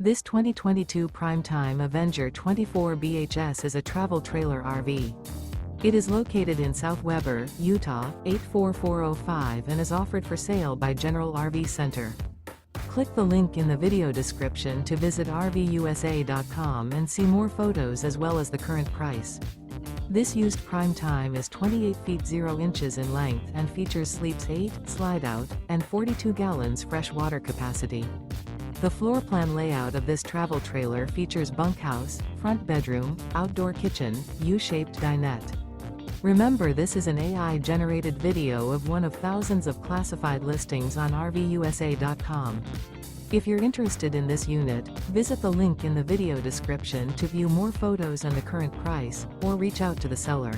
This 2022 Prime Time Avenger 24 BHS is a travel trailer RV. It is located in South Weber, Utah, 84405 and is offered for sale by General RV Center. Click the link in the video description to visit RVUSA.com and see more photos as well as the current price. This used Prime Time is 28 feet 0 inches in length and features sleeps 8, slide-out, and 42 gallons fresh water capacity. The floor plan layout of this travel trailer features bunkhouse, front bedroom, outdoor kitchen, U-shaped dinette. Remember, this is an AI-generated video of one of thousands of classified listings on RVUSA.com. If you're interested in this unit, visit the link in the video description to view more photos and the current price, or reach out to the seller.